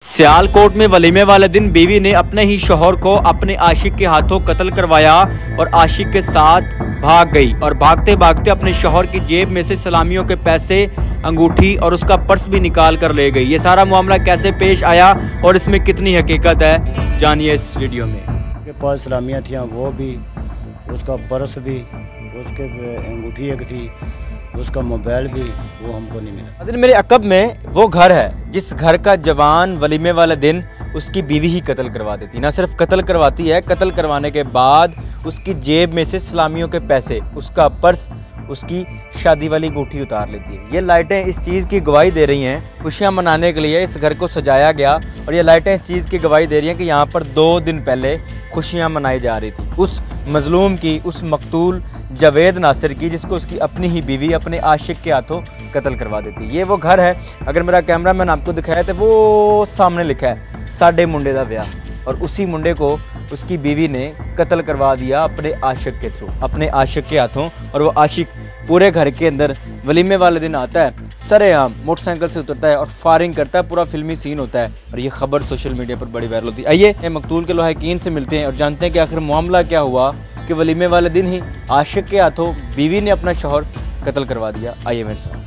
सियालकोट में वलीमे वाले दिन बीवी ने अपने ही शौहर को अपने आशिक के हाथों कत्ल करवाया और आशिक के साथ भाग गई और भागते भागते अपने शौहर की जेब में से सलामियों के पैसे, अंगूठी और उसका पर्स भी निकाल कर ले गई। ये सारा मामला कैसे पेश आया और इसमें कितनी हकीकत है, जानिए इस वीडियो में। के पास सलामियाँ थी, वो भी, उसका पर्स भी, उसके अंगूठी एक थी, उसका मोबाइल भी, वो हमको नहीं मिला। मेरे अकब में वो घर है जिस घर का जवान वलीमे वाले दिन उसकी बीवी ही कत्ल करवा देती। ना सिर्फ कत्ल करवाती है, कत्ल करवाने के बाद उसकी जेब में से सलामियों के पैसे, उसका पर्स, उसकी शादी वाली अंगूठी उतार लेती है। ये लाइटें इस चीज़ की गवाही दे रही हैं, खुशियां मनाने के लिए इस घर को सजाया गया और ये लाइटें इस चीज़ की गवाही दे रही हैं कि यहाँ पर 2 दिन पहले खुशियां मनाई जा रही थी उस मजलूम की, उस मकतूल जावेद नासिर की, जिसको उसकी अपनी ही बीवी अपने आशिक के हाथों कत्ल करवा देती। ये वो घर है, अगर मेरा कैमरा मैन आपको दिखाया तो वो सामने लिखा है साडे मुंडे दा ब्याह, और उसी मुंडे को उसकी बीवी ने कत्ल करवा दिया अपने आशिक के थ्रू, अपने आशिक के हाथों। और वो आशिक पूरे घर के अंदर वलीमे वाले दिन आता है, सरेआम मोटरसाइकिल से उतरता है और फायरिंग करता है, पूरा फिल्मी सीन होता है और ये खबर सोशल मीडिया पर बड़ी वायरल होती है। आइए मकतूल के लहाकीन से मिलते हैं और जानते हैं कि आखिर मामला क्या हुआ कि वलीमे वाले दिन ही आशिक के हाथों बीवी ने अपना शौहर कत्ल करवा दिया। आइए मेरे साथ।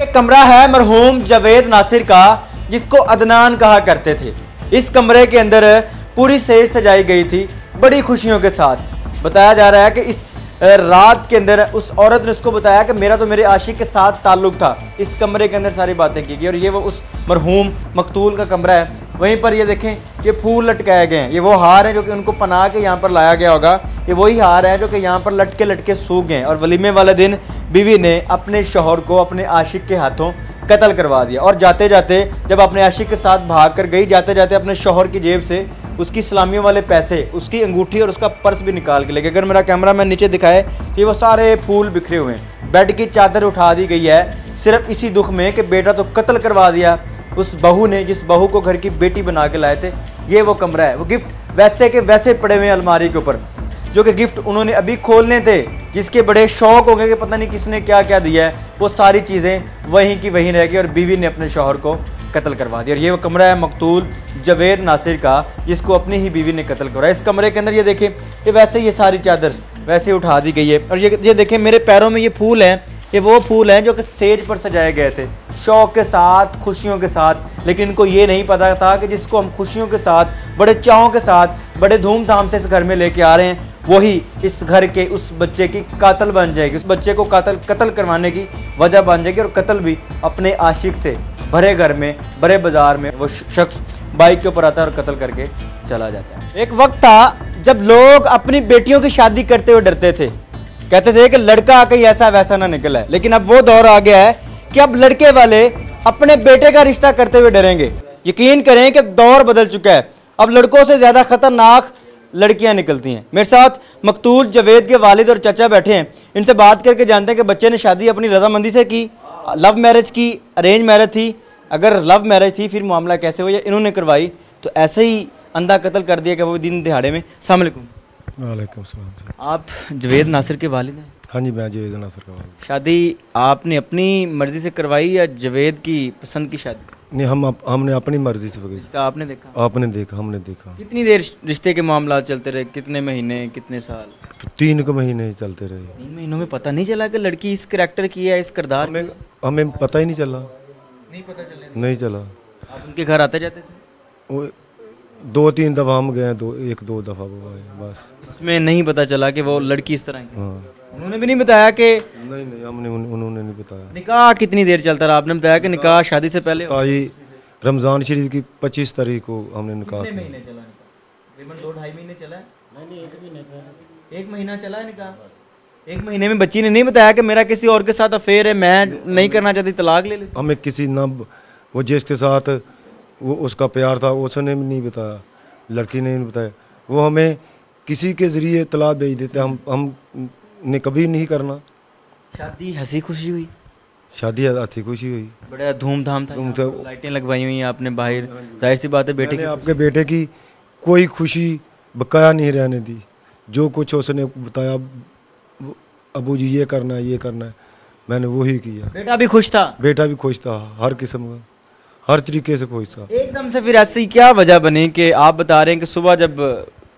एक कमरा है मरहूम जावेद नासिर का, जिसको अदनान कहा करते थे। इस कमरे के अंदर पूरी सेज सजाई गई थी बड़ी खुशियों के साथ। बताया जा रहा है कि इस रात के अंदर उस औरत ने उसको बताया कि मेरा तो मेरे आशिक के साथ ताल्लुक था। इस कमरे के अंदर सारी बातें की गई और ये वो उस मरहूम मकतूल का कमरा है। वहीं पर ये देखें, ये फूल लटकाए गए हैं, ये वो हार हैं जो कि उनको पना के यहाँ पर लाया गया होगा। ये वही हार है जो कि यहाँ पर लटके लटके सूख गए हैं और वलीमे वाले दिन बीवी ने अपने शौहर को अपने आशिक के हाथों कत्ल करवा दिया। और जाते जाते जब अपने आशिक के साथ भाग कर गई, जाते जाते अपने शौहर की जेब से उसकी सलामियों वाले पैसे, उसकी अंगूठी और उसका पर्स भी निकाल के ले गए। अगर मेरा कैमरा मैन नीचे दिखाए तो ये वो सारे फूल बिखरे हुए हैं। बेड की चादर उठा दी गई है सिर्फ इसी दुख में कि बेटा तो कत्ल करवा दिया उस बहू ने, जिस बहू को घर की बेटी बना के लाए थे। ये वो कमरा है, वो गिफ्ट वैसे के वैसे पड़े हुए हैं अलमारी के ऊपर, जो कि गिफ्ट उन्होंने अभी खोलने थे, जिसके बड़े शौक हो गए कि पता नहीं किसने क्या क्या दिया है। वो सारी चीज़ें वहीं की वहीं रह गई और बीवी ने अपने शौहर को कत्ल करवा दिया। और ये वो कमरा है मकतूल जावेद नासिर का, जिसको अपनी ही बीवी ने कत्ल करवाया। इस कमरे के अंदर ये देखें, ये वैसे ये सारी चादर वैसे उठा दी गई है। और ये देखें, मेरे पैरों में ये फूल हैं, ये वो फूल हैं जो कि सेज पर सजाए गए थे शौक के साथ, खुशियों के साथ। लेकिन इनको ये नहीं पता था कि जिसको हम खुशियों के साथ, बड़े चावों के साथ, बड़े धूमधाम से इस घर में लेके आ रहे हैं, वही इस घर के उस बच्चे की कातिल बन जाएगी, उस बच्चे को कत्ल करवाने की वजह बन जाएगी। और कत्ल भी अपने आशिक से भरे घर में, भरे बाजार में वो शख्स बाइक के ऊपर आता है और कत्ल करके चला जाता है। एक वक्त था जब लोग अपनी बेटियों की शादी करते हुए डरते थे, कहते थे कि लड़का कहीं ऐसा वैसा ना निकला है। लेकिन अब वो दौर आ गया है कि अब लड़के वाले अपने बेटे का रिश्ता करते हुए डरेंगे। यकीन करें कि दौर बदल चुका है, अब लड़कों से ज़्यादा खतरनाक लड़कियां निकलती हैं। मेरे साथ मकतूल जावेद के वालिद और चाचा बैठे हैं, इनसे बात करके जानते हैं कि बच्चे ने शादी अपनी रजामंदी से की, लव मैरिज की, अरेंज मैरिज थी। अगर लव मैरिज थी फिर मामला कैसे हुआ, या इन्होंने करवाई तो ऐसे ही अंधा कत्ल कर दिया कि वो दिन दिहाड़े में। अस्सलाम वालेकुम। वालेकुम सलाम। आप जावेद नासिर के वालिद हैं? हाँ जी, मैं जावेद नासिर का वालिद। शादी आपने अपनी मर्जी से करवाई या जावेद की पसंद की शादी? नहीं, हमने अपनी मर्जी से बगैर। रिश्ता आपने देखा? आपने देखा, हमने देखा। कितनी देर रिश्ते के मामला चलते रहे, कितने महीने, कितने साल? तो 3 महीने चलते रहे। 3 महीनों में पता नहीं चला कि लड़की इस करैक्टर की है, इस किरदार में? हमें पता ही नहीं चला। नहीं पता चला? नहीं चला। आप उनके घर आते जाते थे? वो 2-3 दफ़ा हम गए, 1-2 दफ़ा वो आए बस। इसमें नहीं पता चला कि वो लड़की इस तरह की? हाँ। उन्होंने भी नहीं बताया कि? नहीं, उन्होंने नहीं बताया। निकाह कितनी देर चलता रहा? आपने बताया कि निकाह शादी से पहले? रमज़ान शरीफ की 25 तारीख को हमने निकाह किया। महीने चला निकाह? तकरीबन 2-2.5 महीने चला है? नहीं, 1 महीना चला है निकाह। 1 महीने में बच्ची ने नहीं बताया कि मेरा किसी और के साथ अफेयर है, मैं नहीं करना चाहती, तलाक ले लेती? हमें किसी ना, वो जिसके साथ वो उसका प्यार था उसने भी नहीं बताया, लड़की ने नहीं बताया। वो हमें किसी के ज़रिए तलाक भेज देते, हम ने कभी नहीं करना। शादी हंसी खुशी हुई? शादी हंसी खुशी हुई, बड़ा धूमधाम था, लाइटें लगवाई हुई आपने बाहर, जाहिर सी बात है बेटे की, आपके बेटे की कोई खुशी बकाया नहीं रहने दी। जो कुछ उसने बताया, अबू जी ये करना है, ये करना है, मैंने वही किया। बेटा भी खुश था? बेटा भी खुश था, हर किस्म का, हर तरीके से खुश था। एकदम से फिर ऐसी क्या वजह बनी कि आप बता रहे हैं कि सुबह जब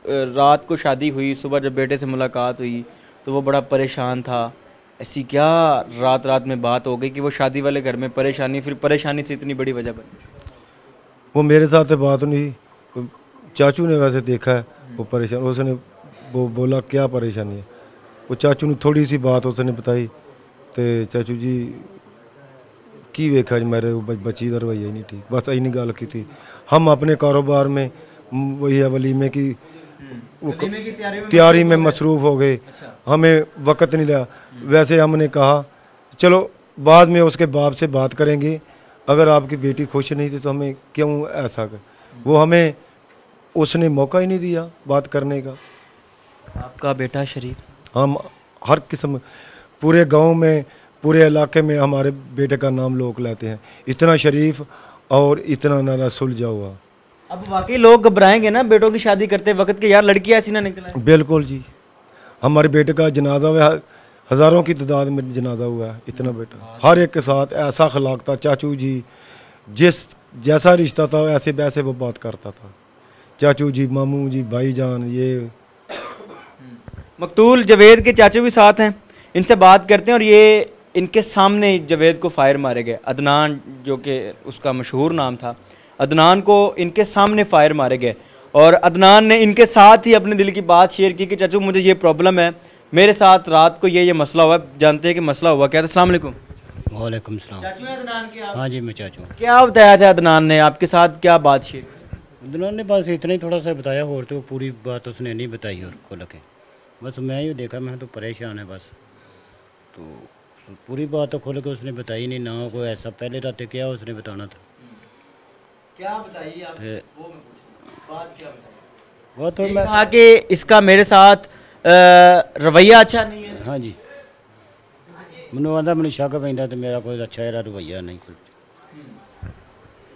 रात को शादी हुई, सुबह जब बेटे से मुलाकात हुई तो वो बड़ा परेशान था, ऐसी क्या रात रात में बात हो गई कि वो शादी वाले घर में परेशानी, फिर परेशानी से इतनी बड़ी वजह बनी? वो मेरे साथ से बात नहीं, चाचू ने वैसे देखा है वो परेशान, उसने वो बोला क्या परेशानी है, वो चाचू ने थोड़ी सी बात उसने बताई तो चाचू जी की वेखा जी मेरे बच्ची का रवैया ही नहीं ठीक, बस इन्नी गल की थी। हम अपने कारोबार में वही है वलीमे की तैयारी में मसरूफ़ हो गए। अच्छा। हमें वक़्त नहीं लगा। वैसे हमने कहा चलो बाद में उसके बाप से बात करेंगे, अगर आपकी बेटी खुश नहीं थी तो हमें क्यों ऐसा कर, वो हमें उसने मौका ही नहीं दिया बात करने का। आपका बेटा शरीफ? हम हर किस्म, पूरे गांव में, पूरे इलाके में हमारे बेटे का नाम लोग लेते हैं, इतना शरीफ और इतना नारा सुलझा हुआ। अब वाकई लोग घबराएंगे ना बेटों की शादी करते वक्त के, यार लड़की ऐसी ना निकले। बिल्कुल जी, हमारे बेटे का जनाजा हुआ, हज़ारों की तादाद में जनाजा हुआ है, इतना बेटा हर एक के साथ ऐसा अखलाक था। चाचू जी जिस जैसा रिश्ता था ऐसे वैसे वो बात करता था। चाचू जी, मामू जी, भाईजान, ये मकतूल जवेद के चाचू भी साथ हैं, इनसे बात करते हैं। और ये इनके सामने जवेद को फायर मारे गए, अदनान जो कि उसका मशहूर नाम था, अदनान को इनके सामने फायर मारे गए। और अदनान ने इनके साथ ही अपने दिल की बात शेयर की कि चाचू मुझे ये प्रॉब्लम है, मेरे साथ रात को ये मसला हुआ। जानते हैं कि मसला हुआ क्या था? अस्सलाम वालेकुम। वालेकुम सलाम। चाचू है अदनान के आप? हाँ जी मैं चाचू। क्या बताया था अदनान ने आपके साथ, क्या बात शेयर? अदनान ने बस इतना ही थोड़ा सा बताया, और तो पूरी बात उसने नहीं बताई और खोल के, बस मैं ही देखा, मैं तो परेशान है बस। तो पूरी बात तो खोल के उसने बताई नहीं, ना कोई ऐसा पहले रात क्या उसने बताना था। क्या बताइए आप? वो बात क्या बताइए? वो तो मैं कहा कि इसका मेरे साथ रवैया अच्छा नहीं है। हाँ जी, मैंने आंदा मैंने शक पैंदा तो मेरा कोई अच्छा रवैया नहीं कुछ।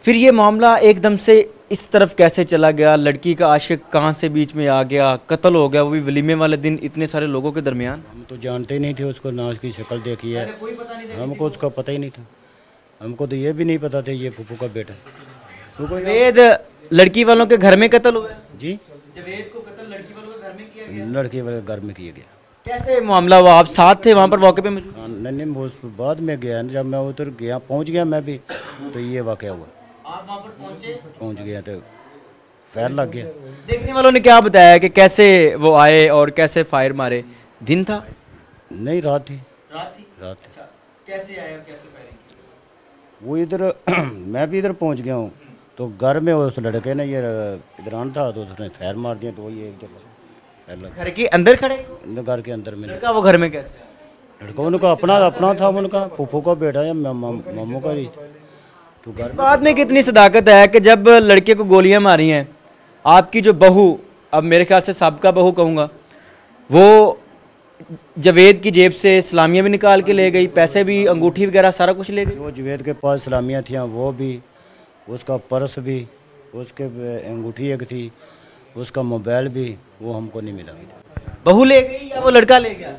फिर ये मामला एकदम से इस तरफ कैसे चला गया? लड़की का आशिक कहाँ से बीच में आ गया, कत्ल हो गया, वो भी वलीमे वाले दिन इतने सारे लोगों के दरमियान। हम तो जानते ही नहीं थे उसको, ना उसकी शक्ल देखी है, हमको उसका पता ही नहीं था। हमको तो ये भी नहीं पता था ये फूफू का बेटा। जवेद लड़की वालों के घर में कत्ल हुआ जी? जवेद को कत्ल लड़की वालों के घर में किया गया? लड़के वाले घर में किया गया। कैसे मामला हुआ? आप साथ थे वहाँ पर मौके पे मौजूद? नहीं, उस बाद में गया, जब मैं उधर गया पहुँच गया मैं भी, तो ये वाक़या हुआ। आप वहाँ पर पहुँचे? पहुँच गया तो फायर लग गया। देखने वालों ने क्या बताया कि कैसे वो आए और कैसे फायर मारे? दिन था? नहीं, रात थी। रात थी? रात थी। अच्छा, कैसे आए और कैसे फायरिंग की? वो इधर मैं भी इधर पहुँच गया हूँ, तो घर में उस लड़के ने ये इधर था तो उसने फायर मार दिया, तो वही एक जगह फायर लग। घर के अंदर खड़े? घर के अंदर में लड़का वो घर में कैसे आया? लड़का उनका अपना था, उनका फूफू का बेटा या मामू का रिश्ता। तो इस बात में कितनी सदाकत है कि जब लड़के को गोलियां मारी हैं, आपकी जो बहू, अब मेरे ख्याल से साबका बहू कहूँगा, वो जवेद की जेब से सलामियाँ भी निकाल के ले गई, पैसे भी, अंगूठी वगैरह सारा कुछ ले गई। जो जवेद के पास सलामियाँ थी वो भी, उसका पर्स भी, उसके अंगूठी एक थी, उसका मोबाइल भी, वो हमको नहीं मिला। बहू ले गई या वो लड़का ले गया?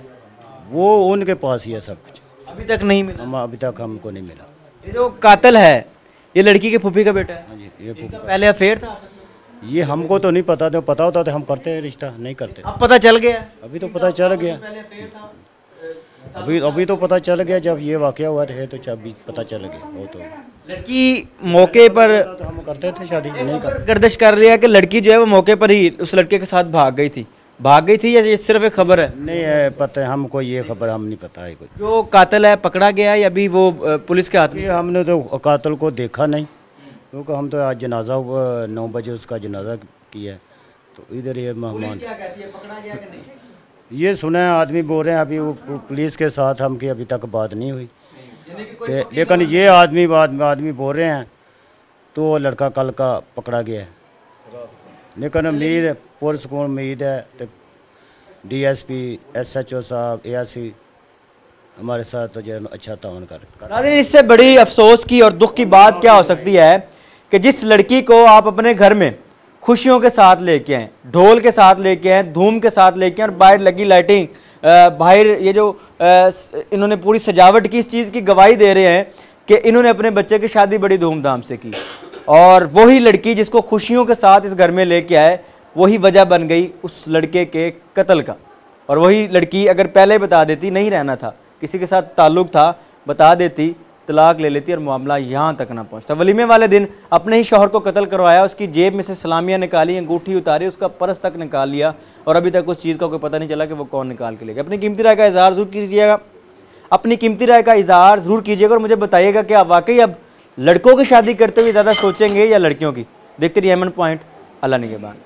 वो उनके पास ही है सब कुछ, अभी तक नहीं मिला। हम अभी तक हमको नहीं मिला। ये जो कातिल है ये लड़की के फूफी का बेटा है? हाँ जी, ये इनका पहले अफेयर था आपस में? ये हमको तो नहीं पता था, पता होता तो हम करते हैं रिश्ता, नहीं करते। अब पता चल गया? अभी तो पता चल गया, पहले अफेयर था? अभी तो पता चल गया, जब ये वाकया हुआ था तो अभी पता चल गया। वो तो लड़की मौके पर तो हम करते थे शादी, नहीं करते। गर्दिश कर लिया कि लड़की जो है वो मौके पर ही उस लड़के के साथ भाग गई थी या ये सिर्फ एक खबर है? नहीं है पता है हमको, ये खबर हम नहीं पता है कुछ। जो कातिल है पकड़ा गया है या अभी वो पुलिस के हाथ में? ये हमने तो कातिल को देखा नहीं, क्योंकि हम तो आज जनाजा 9 बजे उसका जनाजा किया है, तो इधर ये मेहमान क्या कहती है, पकड़ा गया कि नहीं? ये सुना है, आदमी बोल रहे हैं अभी वो पुलिस के साथ हमकी अभी तक बात नहीं हुई, लेकिन ये आदमी बोल रहे हैं तो लड़का कल का पकड़ा गया है। लेकिन उम्मीद है, पुलिस को उम्मीद है तो DSP SHO साहब ARC हमारे साथ तो जो अच्छा ताउन कर। नाज़रीन, इससे बड़ी अफसोस की और दुख की बात क्या हो सकती है कि जिस लड़की को आप अपने घर में खुशियों के साथ लेके आए, ढोल के साथ लेके आए, धूम के साथ लेके आए और बाहर लगी लाइटिंग, बाहर ये जो इन्होंने पूरी सजावट की, इस चीज़ की गवाही दे रहे हैं कि इन्होंने अपने बच्चे की शादी बड़ी धूमधाम से की। और वही लड़की जिसको खुशियों के साथ इस घर में लेके आए, वही वजह बन गई उस लड़के के कत्ल का। और वही लड़की अगर पहले बता देती, नहीं रहना था, किसी के साथ ताल्लुक़ था, बता देती, तलाक ले लेती और मामला यहाँ तक ना पहुँचता। वलीमे वाले दिन अपने ही शौहर को कत्ल करवाया, उसकी जेब में से सलामियाँ निकाली, अंगूठी उतारी, उसका पर्स तक निकाल लिया और अभी तक उस चीज़ का कोई पता नहीं चला कि वो कौन निकाल के ले गया। अपनी कीमती राय का इज़हार ज़रूर कीजिएगा, अपनी कीमती राय का इज़हार ज़रूर कीजिएगा और मुझे बताइएगा कि आप वाकई अब लड़कों की शादी करते हुए ज़्यादा सोचेंगे या लड़कियों की। देखते रहिए एमएन पॉइंट। अल्लाह निगहबान।